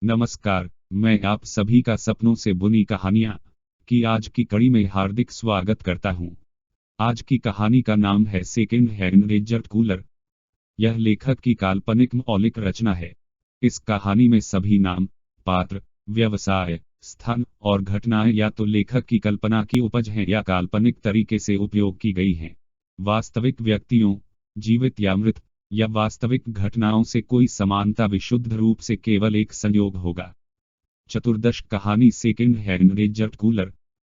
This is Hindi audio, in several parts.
नमस्कार, मैं आप सभी का सपनों से बुनी कहानियाँ की आज की कड़ी में हार्दिक स्वागत करता हूँ। आज की कहानी का नाम है सेकंड हैंड रेजर कूलर। यह लेखक की काल्पनिक मौलिक रचना है। इस कहानी में सभी नाम, पात्र, व्यवसाय, स्थान और घटनाएं या तो लेखक की कल्पना की उपज हैं या काल्पनिक तरीके से उपयोग की गई हैं। वास्तविक व्यक्तियों, जीवित या मृत, या वास्तविक घटनाओं से कोई समानता विशुद्ध रूप से केवल एक संयोग होगा। चतुर्दश कहानी सेकंड हैंड रेजर कूलर।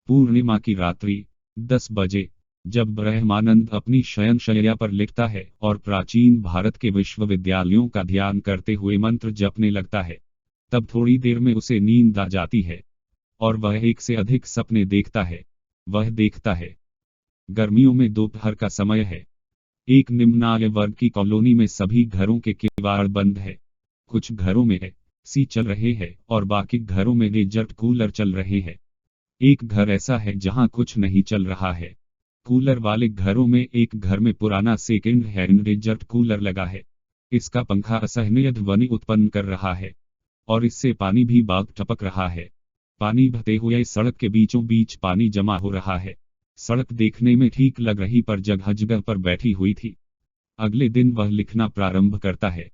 पूर्णिमा की रात्रि, 10 बजे, जब ब्रह्मानंद अपनी शयनशैया पर लिखता है और प्राचीन भारत के विश्वविद्यालयों का ध्यान करते हुए मंत्र जपने लगता है, तब थोड़ी देर में उसे नींद आ जाती है और वह एक से अधिक सपने देखता है। वह देखता है, गर्मियों में दोपहर का समय है। एक निम्न आय वर्ग की कॉलोनी में सभी घरों के किवाड़ बंद है। कुछ घरों में एसी चल रहे हैं और बाकी घरों में रेजर कूलर चल रहे हैं। एक घर ऐसा है जहां कुछ नहीं चल रहा है। कूलर वाले घरों में एक घर में पुराना सेकंड हैंड रेजर कूलर लगा है। इसका पंखा असहनीय ध्वनि उत्पन्न कर रहा है और इससे पानी भी बाग टपक रहा है। पानी बहते हुए सड़क के बीचों बीच पानी जमा हो रहा है। सड़क देखने में ठीक लग रही पर जगह जगह पर बैठी हुई थी। अगले दिन वह लिखना प्रारंभ करता है।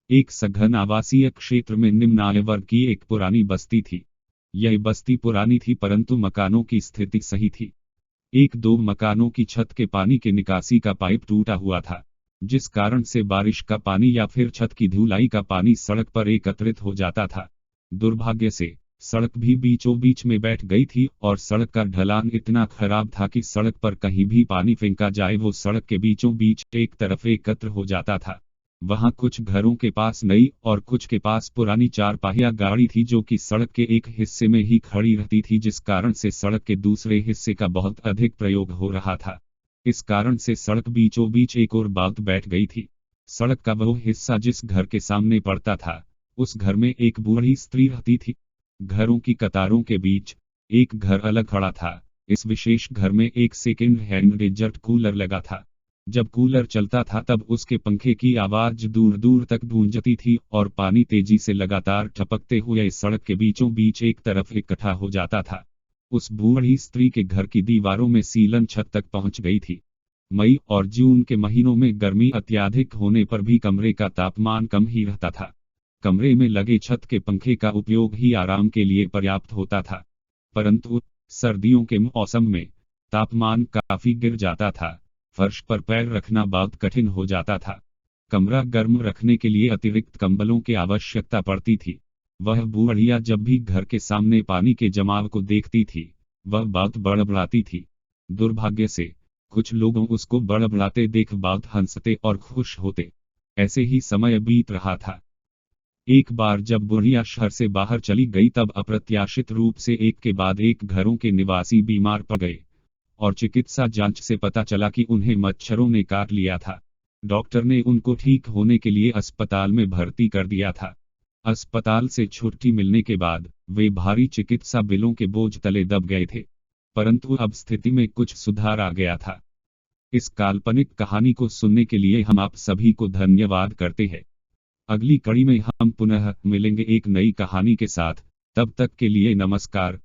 एक सघन आवासीय क्षेत्र में निम्न आय वर्ग की एक पुरानी बस्ती थी। यह बस्ती पुरानी थी परंतु मकानों की स्थिति सही थी। एक दो मकानों की छत के पानी के निकासी का पाइप टूटा हुआ था, जिस कारण से बारिश का पानी या फिर छत की धुलाई का पानी सड़क पर एकत्रित हो जाता था। दुर्भाग्य से सड़क भी बीचों बीच में बैठ गई थी और सड़क का ढलान इतना खराब था कि सड़क पर कहीं भी पानी फेंका जाए वो सड़क के बीचों बीच एक तरफ एकत्र हो जाता था। वहां कुछ घरों के पास नई और कुछ के पास पुरानी चार पहिया गाड़ी थी जो कि सड़क के एक हिस्से में ही खड़ी रहती थी, जिस कारण से सड़क के दूसरे हिस्से का बहुत अधिक प्रयोग हो रहा था। इस कारण से सड़क बीचों बीच एक और बात बैठ गई थी। सड़क का वो हिस्सा जिस घर के सामने पड़ता था, उस घर में एक बूढ़ी स्त्री रहती थी। घरों की कतारों के बीच एक घर अलग खड़ा था। इस विशेष घर में एक सेकंड हैंड रेजर कूलर लगा था। जब कूलर चलता था तब उसके पंखे की आवाज दूर दूर तक गूंजती थी और पानी तेजी से लगातार टपकते हुए सड़क के बीचों बीच एक तरफ इकट्ठा हो जाता था। उस बूढ़ी स्त्री के घर की दीवारों में सीलन छत तक पहुंच गई थी। मई और जून के महीनों में गर्मी अत्यधिक होने पर भी कमरे का तापमान कम ही रहता था। कमरे में लगे छत के पंखे का उपयोग ही आराम के लिए पर्याप्त होता था, परंतु सर्दियों के मौसम में तापमान काफी गिर जाता था। फर्श पर पैर रखना बहुत कठिन हो जाता था। कमरा गर्म रखने के लिए अतिरिक्त कंबलों की आवश्यकता पड़ती थी। वह बूढ़िया जब भी घर के सामने पानी के जमाव को देखती थी, वह बहुत बड़बड़ाती थी। दुर्भाग्य से कुछ लोगों उसको बड़बड़ाते देख बहुत हंसते और खुश होते। ऐसे ही समय बीत रहा था। एक बार जब बुढ़िया शहर से बाहर चली गई तब अप्रत्याशित रूप से एक के बाद एक घरों के निवासी बीमार पड़ गए और चिकित्सा जांच से पता चला कि उन्हें मच्छरों ने काट लिया था। डॉक्टर ने उनको ठीक होने के लिए अस्पताल में भर्ती कर दिया था। अस्पताल से छुट्टी मिलने के बाद वे भारी चिकित्सा बिलों के बोझ तले दब गए थे, परंतु अब स्थिति में कुछ सुधार आ गया था। इस काल्पनिक कहानी को सुनने के लिए हम आप सभी को धन्यवाद करते हैं। अगली कड़ी में हम पुनः मिलेंगे एक नई कहानी के साथ। तब तक के लिए नमस्कार।